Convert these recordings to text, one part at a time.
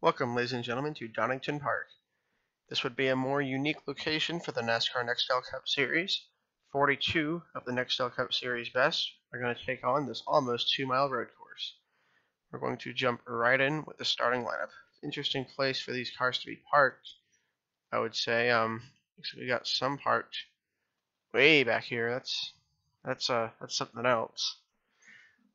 Welcome, ladies and gentlemen, to Donington Park. This would be a more unique location for the NASCAR Nextel Cup Series. 42 of the Nextel Cup Series best are going to take on this almost 2-mile road course. We're going to jump right in with the starting lineup. Interesting place for these cars to be parked, I would say. We got some parked way back here. That's something else.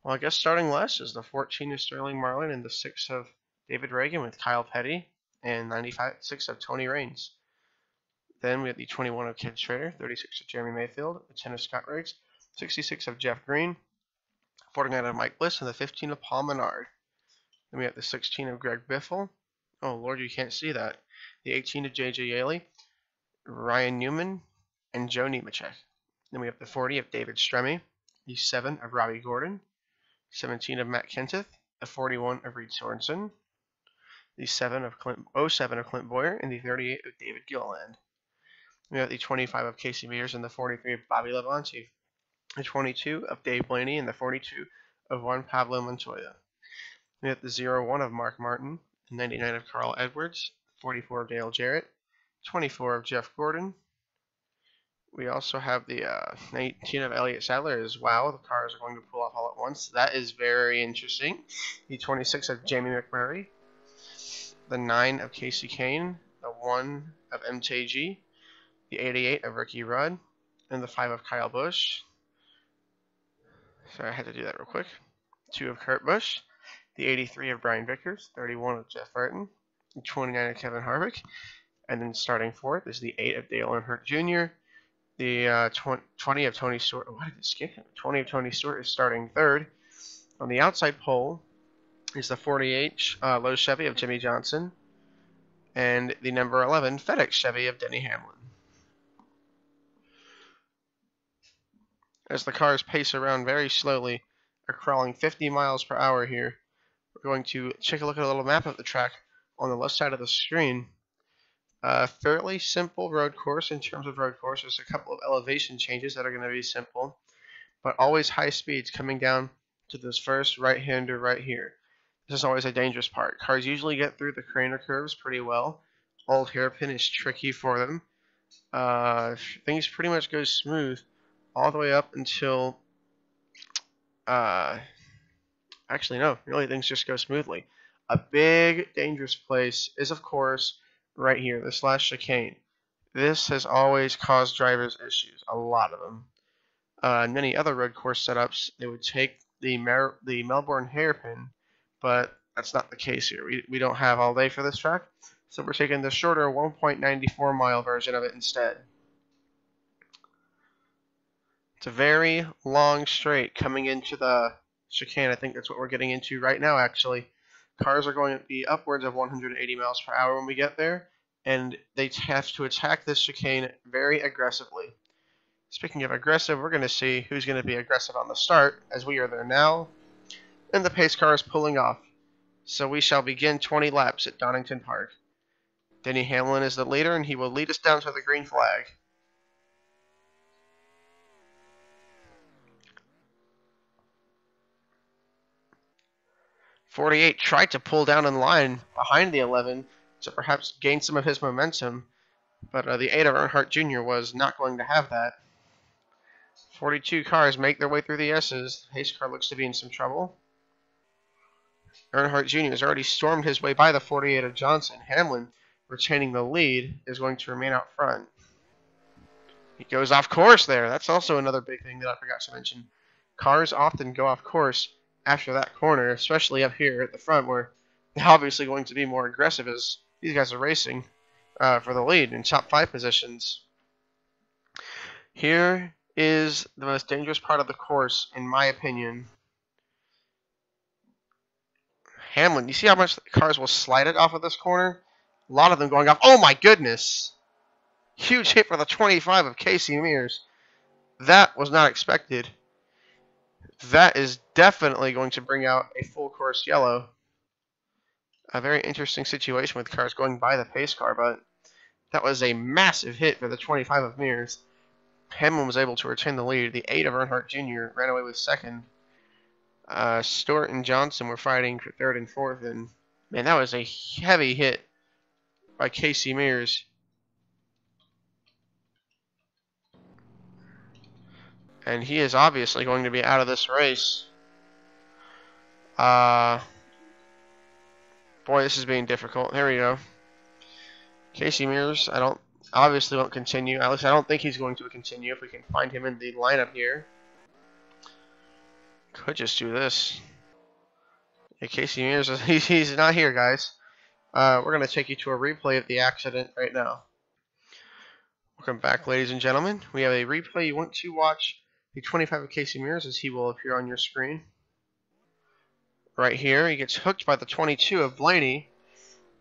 Well, I guess starting last is the 14 of Sterling Marlin and the 6 of David Reagan with Kyle Petty and 6 of Tony Raines. Then we have the 21 of Kid Schrader, 36 of Jeremy Mayfield, the 10 of Scott Riggs, 66 of Jeff Green, 49 of Mike Bliss, and the 15 of Paul Menard. Then we have the 16 of Greg Biffle. Oh, Lord, you can't see that. The 18 of J.J. Yaley, Ryan Newman, and Joe Nemechek. Then we have the 40 of David Stremme, the 7 of Robbie Gordon, 17 of Matt Kenseth, the 41 of Reed Sorensen, the 07 of Clint Boyer, and the 38 of David Gilliland. We have the 25 of Casey Mears and the 43 of Bobby Labonte, the 22 of Dave Blaney, and the 42 of Juan Pablo Montoya. We have the 01 of Mark Martin, the 99 of Carl Edwards, 44 of Dale Jarrett, 24 of Jeff Gordon. We also have the 19 of Elliott Sadler as wow, the cars are going to pull off all at once. That is very interesting. The 26 of Jamie McMurray, the 9 of Casey Kane, the 1 of MTG, the 88 of Ricky Rudd, and the 5 of Kyle Busch. Sorry, I had to do that real quick. 2 of Kurt Busch, the 83 of Brian Vickers, 31 of Jeff Burton, the 29 of Kevin Harvick, and then starting fourth is the 8 of Dale Earnhardt Jr., the 20 of Tony Stewart. Why did it skip him? 20 of Tony Stewart is starting third. On the outside pole is the 48 Lowe's Chevy of Jimmie Johnson, and the number 11 FedEx Chevy of Denny Hamlin. As the cars pace around very slowly, are crawling 50 miles per hour here, we're going to take a look at a little map of the track on the left side of the screen. Fairly simple road course in terms of road course. There's a couple of elevation changes that are going to be simple, but always high speeds coming down to this first right-hander right here. This is always a dangerous part. Cars usually get through the craner curves pretty well. Old hairpin is tricky for them. Things pretty much go smooth all the way up until actually no, really things just go smoothly. A big dangerous place is of course right here, this last chicane. This has always caused drivers issues, a lot of them. In many other road course setups, they would take the Melbourne hairpin, but that's not the case here. We don't have all day for this track, so we're taking the shorter 1.94 mile version of it instead. It's a very long straight coming into the chicane. I think that's what we're getting into right now, actually. Cars are going to be upwards of 180 miles per hour when we get there, and they have to attack this chicane very aggressively. Speaking of aggressive, we're going to see who's going to be aggressive on the start, as we are there now, and the pace car is pulling off. So we shall begin 20 laps at Donington Park. Denny Hamlin is the leader, and he will lead us down to the green flag. .48 tried to pull down in line behind the 11 to perhaps gain some of his momentum, but the 8 of Earnhardt Jr. was not going to have that. 42 cars make their way through the S's. The pace car looks to be in some trouble. Earnhardt Jr. has already stormed his way by the 48 of Johnson. Hamlin, retaining the lead, is going to remain out front. He goes off course there. That's also another big thing that I forgot to mention. Cars often go off course after that corner, especially up here at the front, where they're obviously going to be more aggressive as these guys are racing for the lead in top 5 positions. Here is the most dangerous part of the course, in my opinion. Hamlin, you see how much the cars will slide it off of this corner? A lot of them going off. Oh my goodness! Huge hit for the 25 of Casey Mears. That was not expected. That is definitely going to bring out a full course yellow. A very interesting situation with cars going by the pace car, but that was a massive hit for the 25 of Mears. Hamlin was able to retain the lead. The 8 of Earnhardt Jr. ran away with second. Stewart and Johnson were fighting for third and fourth, and Man, that was a heavy hit by Casey Mears. And he is obviously going to be out of this race. Boy, this is being difficult. There we go. Casey Mears, obviously won't continue. At least I don't think he's going to continue if we can find him in the lineup here. Could just do this. Yeah, Casey Mears, he's not here, guys. We're going to take you to a replay of the accident right now. Welcome back, ladies and gentlemen. We have a replay. You want to watch the 25 of Casey Mears as he will appear on your screen. Right here, he gets hooked by the 22 of Blaney,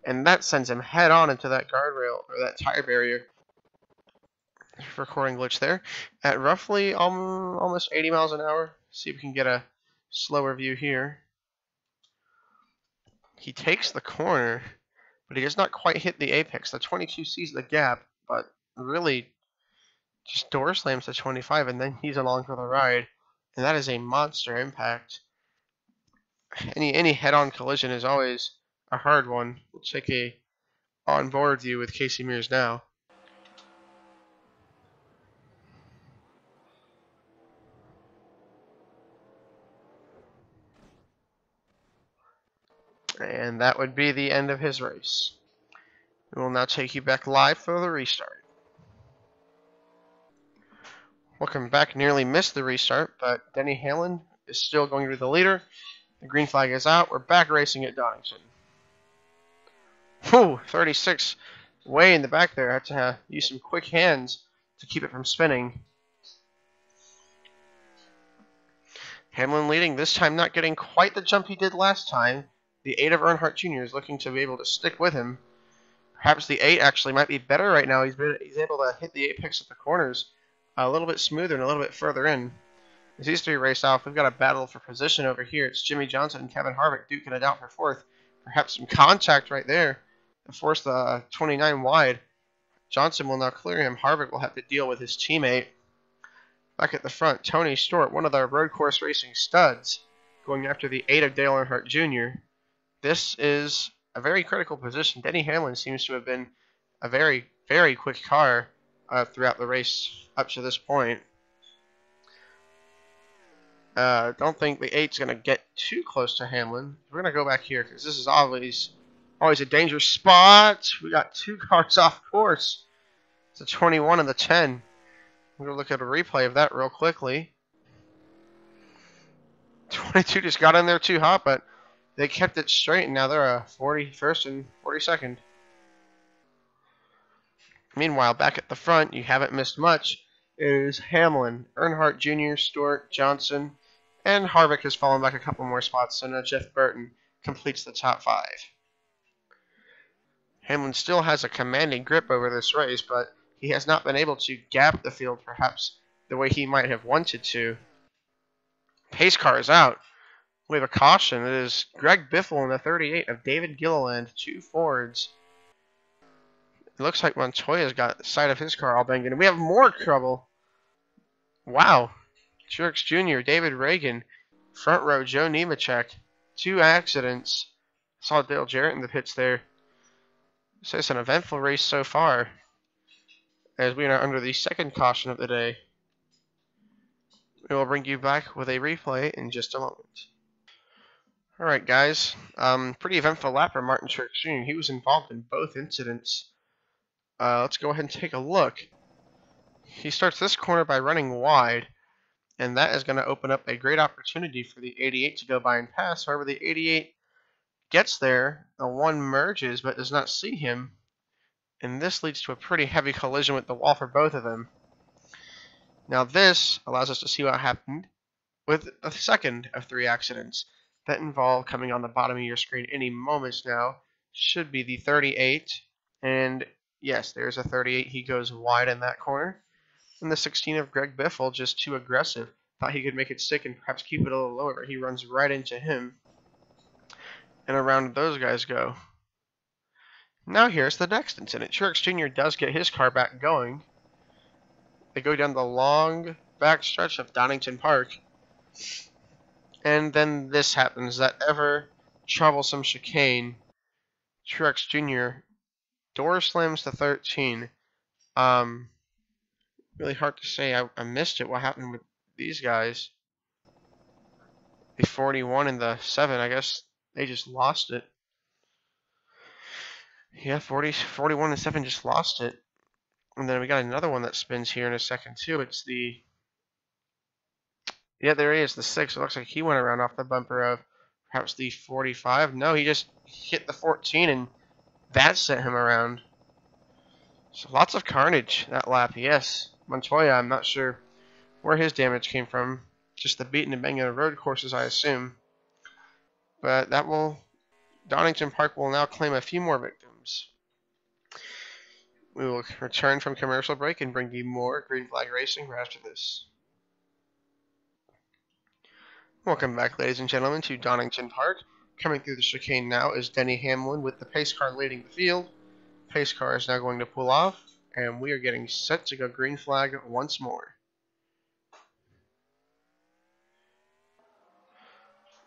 and that sends him head on into that guardrail, or that tire barrier. Recording glitch there. At roughly almost 80 miles an hour. See if we can get a slower view here. He takes the corner, but he does not quite hit the apex. The 22 sees the gap, but really just door slams the 25, and then he's along for the ride. And that is a monster impact. Any head-on collision is always a hard one. We'll take a on-board view with Casey Mears now. And that would be the end of his race. We will now take you back live for the restart. Welcome back. Nearly missed the restart, but Denny Hamlin is still going to be the leader. The green flag is out. We're back racing at Donington. Whew, 36 way in the back there. I had to use some quick hands to keep it from spinning. Hamlin leading, this time not getting quite the jump he did last time. The 8 of Earnhardt Jr. is looking to be able to stick with him. Perhaps the 8 actually might be better right now. He's able to hit the apex at the corners a little bit smoother and a little bit further in. As these three race off, we've got a battle for position over here. It's Jimmie Johnson and Kevin Harvick duking it out for fourth. Perhaps some contact right there to force the 29 wide. Johnson will now clear him. Harvick will have to deal with his teammate. Back at the front, Tony Stewart, one of the road course racing studs, going after the 8 of Dale Earnhardt Jr. This is a very critical position. Denny Hamlin seems to have been a very, very quick car throughout the race up to this point. Don't think the 8's going to get too close to Hamlin. We're going to go back here because this is always a dangerous spot. We got 2 cars off course. It's a 21 and the 10. We're going to look at a replay of that real quickly. 22 just got in there too hot, but they kept it straight, and now they're a 41st and 42nd. Meanwhile, back at the front, you haven't missed much, is Hamlin, Earnhardt Jr., Stewart, Johnson, and Harvick has fallen back a couple more spots, so now Jeff Burton completes the top 5. Hamlin still has a commanding grip over this race, but he has not been able to gap the field perhaps the way he might have wanted to. Pace car is out. We have a caution. It is Greg Biffle in the 38 of David Gilliland, 2 Fords. It looks like Montoya's got the side of his car all banged in. We have more trouble. Wow. Truex Jr., David Reagan, front row Joe Nemechek, 2 accidents. Saw Dale Jarrett in the pits there. So it's an eventful race so far, as we are under the second caution of the day. We will bring you back with a replay in just a moment. Alright guys, pretty eventful lap for Martin Truex Jr. He was involved in both incidents. Let's go ahead and take a look. He starts this corner by running wide, and that is going to open up a great opportunity for the 88 to go by and pass. However, the 88 gets there, the 1 merges but does not see him, and this leads to a pretty heavy collision with the wall for both of them. Now this allows us to see what happened with a second of 3 accidents that involve coming on the bottom of your screen any moment now. Should be the 38, and yes, there's a 38. He goes wide in that corner. And the 16 of Greg Biffle, just too aggressive. Thought he could make it stick and perhaps keep it a little lower, but he runs right into him. And around those guys go. Now here's the next incident. Truex Jr. does get his car back going. They go down the long back stretch of Donington Park. And then this happens, that ever troublesome chicane Truex Jr. door slams to 13. Really hard to say. I missed it. What happened with these guys? The 41 and the 7. I guess they just lost it. Yeah, 41 and 7 just lost it. And then we got another one that spins here in a second too. It's the there he is, the 6. It looks like he went around off the bumper of perhaps the 45. No, he just hit the 14 and that sent him around. So lots of carnage that lap. Yes, Montoya, I'm not sure where his damage came from. Just the beating and banging of road courses, I assume. But Donington Park will now claim a few more victims. We will return from commercial break and bring you more green flag racing right after this. Welcome back, ladies and gentlemen, to Donington Park. Coming through the chicane now is Denny Hamlin with the pace car leading the field. Pace car is now going to pull off, and we are getting set to go green flag once more.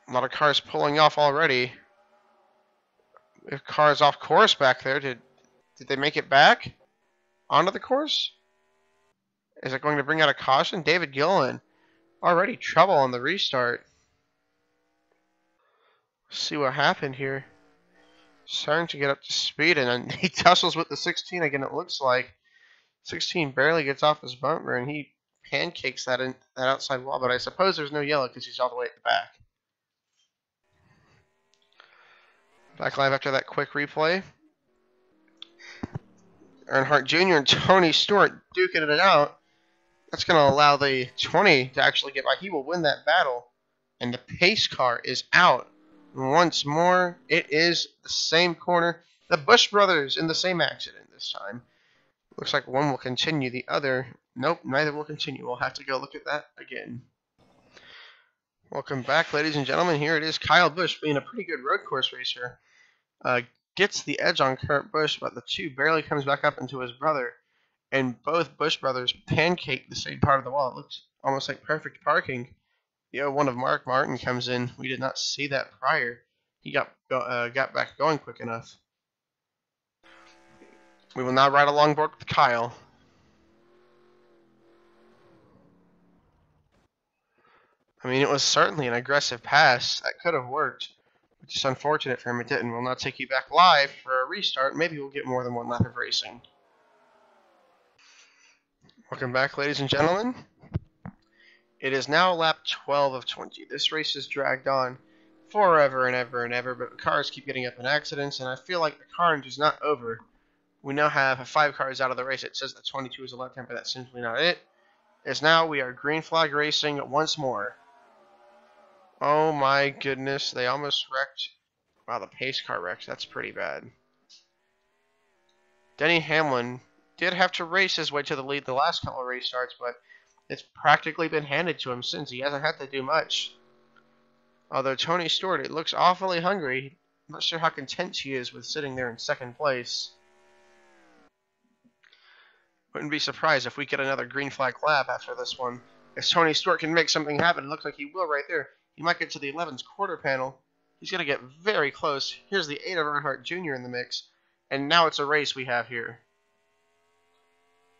A lot of cars pulling off already. The car's off course back there. Did they make it back onto the course? Is it going to bring out a caution? David Gillen, already trouble on the restart. See what happened here. Starting to get up to speed, and then he tussles with the 16 again, it looks like. 16 barely gets off his bumper, and he pancakes that outside wall, but I suppose there's no yellow because he's all the way at the back. Back live after that quick replay. Earnhardt Jr. and Tony Stewart duking it out. That's going to allow the 20 to actually get by. He will win that battle, and the pace car is out. Once more, it is the same corner. The Busch brothers in the same accident this time. Looks like one will continue, the other, nope, neither will continue. We'll have to go look at that again. Welcome back, ladies and gentlemen. Here it is, Kyle Busch, being a pretty good road course racer. Gets the edge on Kurt Busch, but the 2 barely comes back up into his brother. And both Busch brothers pancake the same part of the wall. It looks almost like perfect parking. The 01 of Mark Martin comes in. We did not see that prior. He got back going quick enough. We will now ride along board with Kyle. I mean, it was certainly an aggressive pass. That could have worked. It's just unfortunate for him it didn't. We'll now take you back live for a restart. Maybe we'll get more than one lap of racing. Welcome back, ladies and gentlemen. It is now lap 12 of 20. This race has dragged on forever and ever and ever, but cars keep getting up in accidents, and I feel like the carnage is not over. We now have 5 cars out of the race. It says that 22 is a lap time, but that's simply not it. As now we are green flag racing once more. Oh my goodness, they almost wrecked. Wow, the pace car wrecked. That's pretty bad. Denny Hamlin did have to race his way to the lead the last couple of restarts, but it's practically been handed to him since. He hasn't had to do much. Although Tony Stewart, it looks awfully hungry. I'm not sure how content he is with sitting there in second place. Wouldn't be surprised if we get another green flag lap after this one. If Tony Stewart can make something happen, it looks like he will right there. He might get to the 11's quarter panel. He's going to get very close. Here's the 8 of Earnhardt Jr. in the mix. And now it's a race we have here.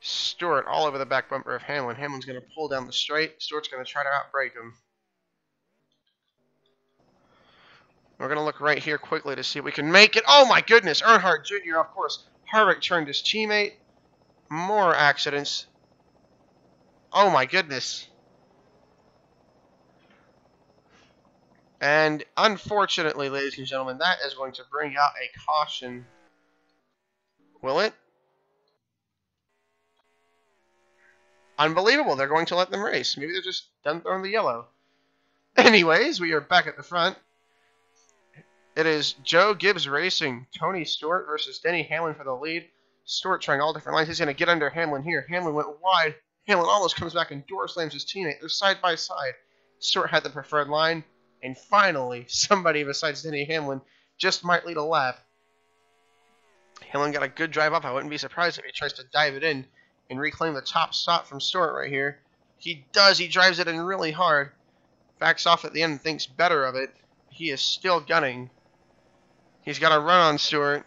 Stewart all over the back bumper of Hamlin. Hamlin's going to pull down the straight. Stewart's going to try to outbrake him. We're going to look right here quickly to see if we can make it. Oh my goodness, Earnhardt Jr., of course. Harvick turned his teammate. More accidents. Oh my goodness. And unfortunately, ladies and gentlemen, that is going to bring out a caution. Will it? Unbelievable. They're going to let them race. Maybe they're just done throwing the yellow. Anyways, we are back at the front. It is Joe Gibbs racing. Tony Stewart versus Denny Hamlin for the lead. Stewart trying all different lines. He's going to get under Hamlin here. Hamlin went wide. Hamlin almost comes back and door slams his teammate. They're side by side. Stewart had the preferred line. And finally, somebody besides Denny Hamlin just might lead a lap. Hamlin got a good drive up. I wouldn't be surprised if he tries to dive it in and reclaim the top spot from Stewart right here. He does. He drives it in really hard. Backs off at the end and thinks better of it. He is still gunning. He's got a run on Stewart.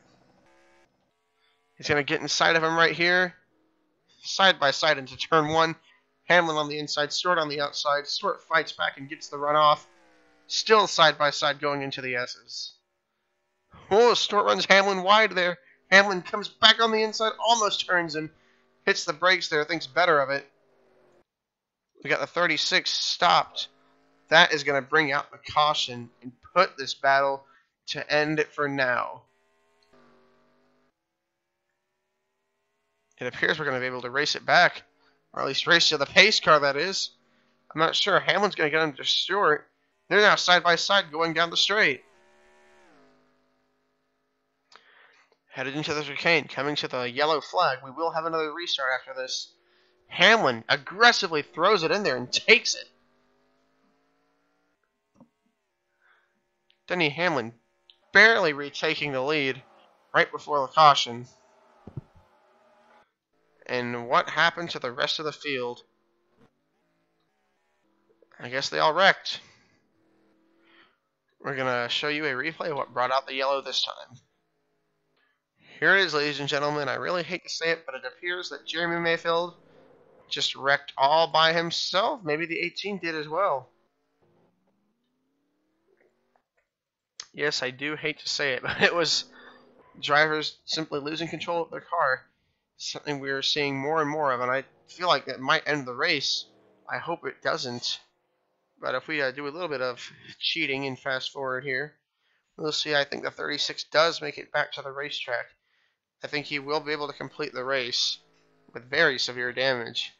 He's going to get inside of him right here. Side by side into turn 1. Hamlin on the inside, Stewart on the outside. Stewart fights back and gets the run off. Still side by side going into the S's. Oh, Stewart runs Hamlin wide there. Hamlin comes back on the inside, almost turns him. Hits the brakes there, thinks better of it. We got the 36 stopped. That is going to bring out the caution and put this battle to end it for now. It appears we're going to be able to race it back, or at least race to the pace car, that is. I'm not sure. Hamlin's going to get under Stewart. They're now side by side going down the straight. Headed into the chicane, coming to the yellow flag. We will have another restart after this. Hamlin aggressively throws it in there and takes it. Denny Hamlin barely retaking the lead right before the caution. And what happened to the rest of the field? I guess they all wrecked. We're going to show you a replay of what brought out the yellow this time. Here it is, ladies and gentlemen. I really hate to say it, but it appears that Jeremy Mayfield just wrecked all by himself. Maybe the 18 did as well. Yes, I do hate to say it, but it was drivers simply losing control of their car. Something we're seeing more and more of, and I feel like that might end the race. I hope it doesn't. But if we do a little bit of cheating and fast forward here, we'll see. I think the 36 does make it back to the racetrack. I think he will be able to complete the race with very severe damage.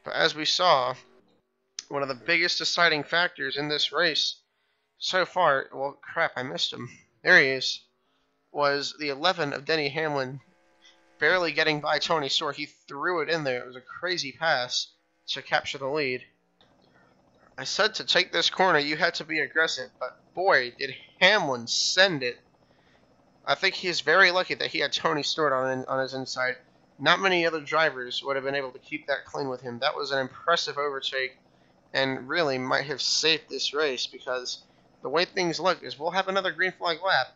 But as we saw, one of the biggest deciding factors in this race so far, well, crap, I missed him. There he is. Was the 11 of Denny Hamlin barely getting by Tony Stewart. He threw it in there. It was a crazy pass to capture the lead. I said to take this corner, you had to be aggressive, but boy, did Hamlin send it. I think he is very lucky that he had Tony Stewart on his inside. Not many other drivers would have been able to keep that clean with him. That was an impressive overtake and really might have saved this race, because the way things look is we'll have another green flag lap,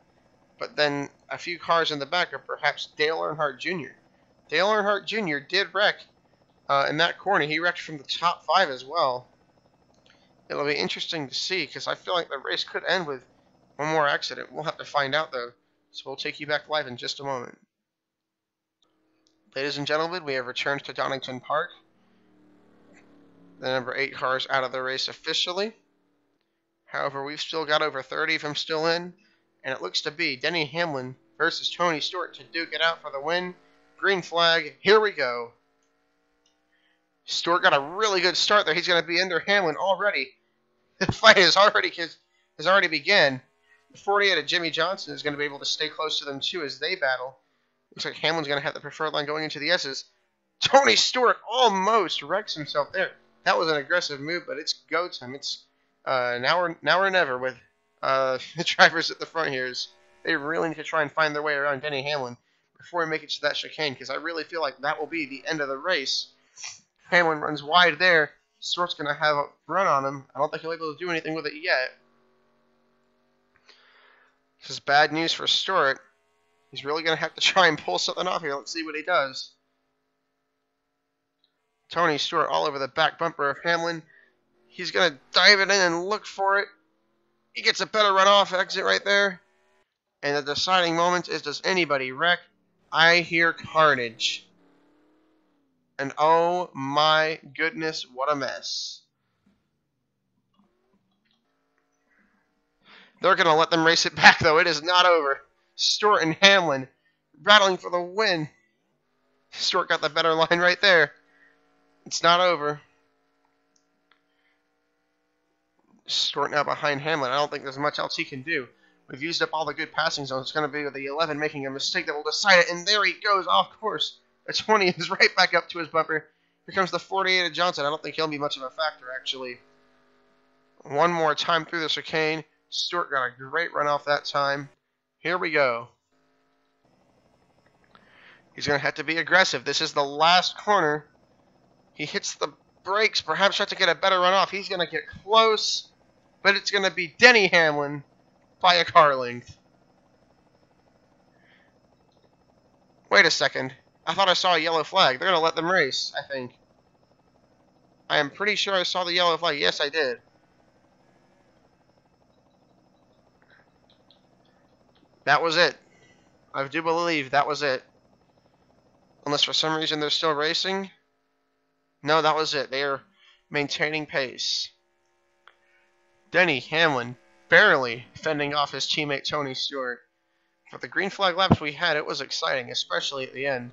but then a few cars in the back are perhaps Dale Earnhardt Jr. Dale Earnhardt Jr. did wreck in that corner. He wrecked from the top 5 as well. It'll be interesting to see, because I feel like the race could end with one more accident. We'll have to find out, though. So we'll take you back live in just a moment. Ladies and gentlemen, we have returned to Donington Park. The number 8 car is out of the race officially. However, we've still got over 30 of them still in. And it looks to be Denny Hamlin versus Tony Stewart to duke it out for the win. Green flag. Here we go. Stewart got a really good start there. He's going to be under Hamlin already. The fight has already begun. The 48 of Jimmie Johnson is going to be able to stay close to them too as they battle. Looks like Hamlin's going to have the preferred line going into the S's. Tony Stewart almost wrecks himself there. That was an aggressive move, but it's go time. It's now or never with the drivers at the front here. They really need to try and find their way around Denny Hamlin before we make it to that chicane, because I really feel like that will be the end of the race. Hamlin runs wide there. Stewart's going to have a run on him. I don't think he'll be able to do anything with it yet. This is bad news for Stewart. He's really going to have to try and pull something off here. Let's see what he does. Tony Stewart all over the back bumper of Hamlin. He's going to dive it in and look for it. He gets a better runoff exit right there. And the deciding moment is, does anybody wreck? I hear carnage. And oh my goodness, what a mess. They're going to let them race it back, though. It is not over. Stewart and Hamlin battling for the win. Stewart got the better line right there. It's not over. Stewart now behind Hamlin. I don't think there's much else he can do. We've used up all the good passing zones. It's going to be with the 11 making a mistake that will decide it. And there he goes off course. The 20 is right back up to his bumper. Here comes the 48 of Johnson. I don't think he'll be much of a factor, actually. One more time through the chicane. Stewart got a great run off that time. Here we go. He's going to have to be aggressive. This is the last corner. He hits the brakes, perhaps try to get a better run off. He's going to get close, but it's going to be Denny Hamlin by a car length. Wait a second. I thought I saw a yellow flag. They're going to let them race, I think. I am pretty sure I saw the yellow flag. Yes, I did. That was it. I do believe that was it. Unless for some reason they're still racing. No, that was it. They are maintaining pace. Denny Hamlin barely fending off his teammate Tony Stewart. For the green flag laps we had, it was exciting, especially at the end.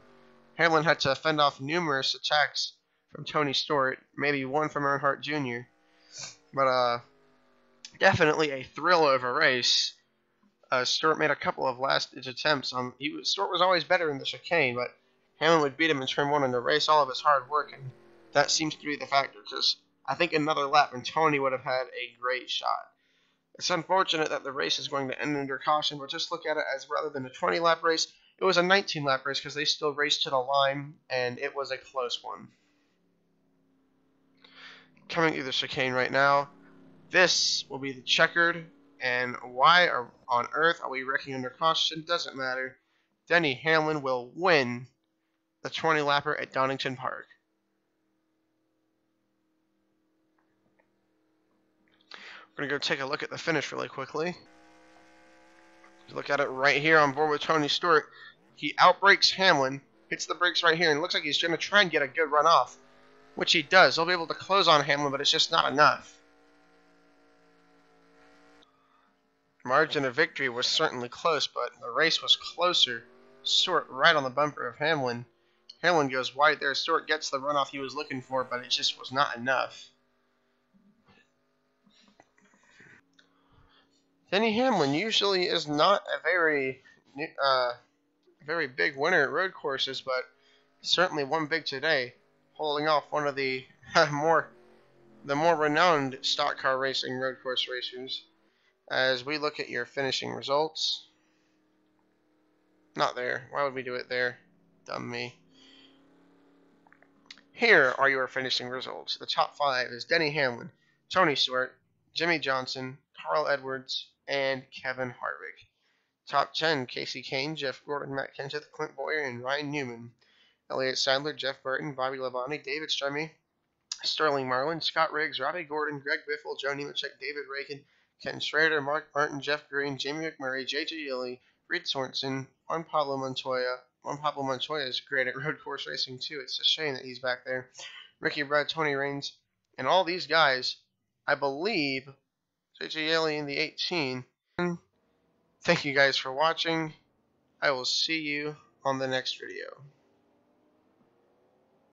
Hamlin had to fend off numerous attacks from Tony Stewart, maybe one from Earnhardt Jr. But definitely a thrill of a race. Stewart made a couple of last-ditch attempts. Stewart was always better in the chicane, but Hamlin would beat him in turn one and erase all of his hard work, and that seems to be the factor, because I think another lap and Tony would have had a great shot. It's unfortunate that the race is going to end under caution, but just look at it as rather than a 20-lap race, it was a 19-lap race because they still raced to the line, and it was a close one. Coming through the chicane right now, this will be the checkered, and why on earth are we wrecking under caution? Doesn't matter. Denny Hamlin will win the 20-lapper at Donington Park. We're going to go take a look at the finish really quickly. Look at it right here on board with Tony Stewart. He outbrakes Hamlin, hits the brakes right here, and looks like he's going to try and get a good run off, which he does. He'll be able to close on Hamlin, but it's just not enough. Margin of victory was certainly close, but the race was closer. Stewart right on the bumper of Hamlin. Hamlin goes wide there. Stewart gets the runoff he was looking for, but it just was not enough. Denny Hamlin usually is not a very big winner at road courses, but certainly won big today, holding off one of the more renowned stock car racing road course racers. As we look at your finishing results, not there. Why would we do it there? Dumb me. Here are your finishing results. The top 5 is Denny Hamlin, Tony Stewart, Jimmie Johnson, Carl Edwards, and Kevin Harvick. Top 10, Casey Kane, Jeff Gordon, Matt Kenseth, Clint Boyer, and Ryan Newman. Elliott Sadler, Jeff Burton, Bobby Labonte, David Stremme, Sterling Marlin, Scott Riggs, Robbie Gordon, Greg Biffle, Joe Nemechek, David Reagan, Ken Schrader, Mark Martin, Jeff Green, Jamie McMurray, J.J. Yeley, Reed Sorensen, Juan Pablo Montoya. Juan Pablo Montoya is great at road course racing too. It's a shame that he's back there. Ricky Rudd, Tony Raines, and all these guys, I believe, J.J. Yeley in the 18. Thank you guys for watching. I will see you on the next video.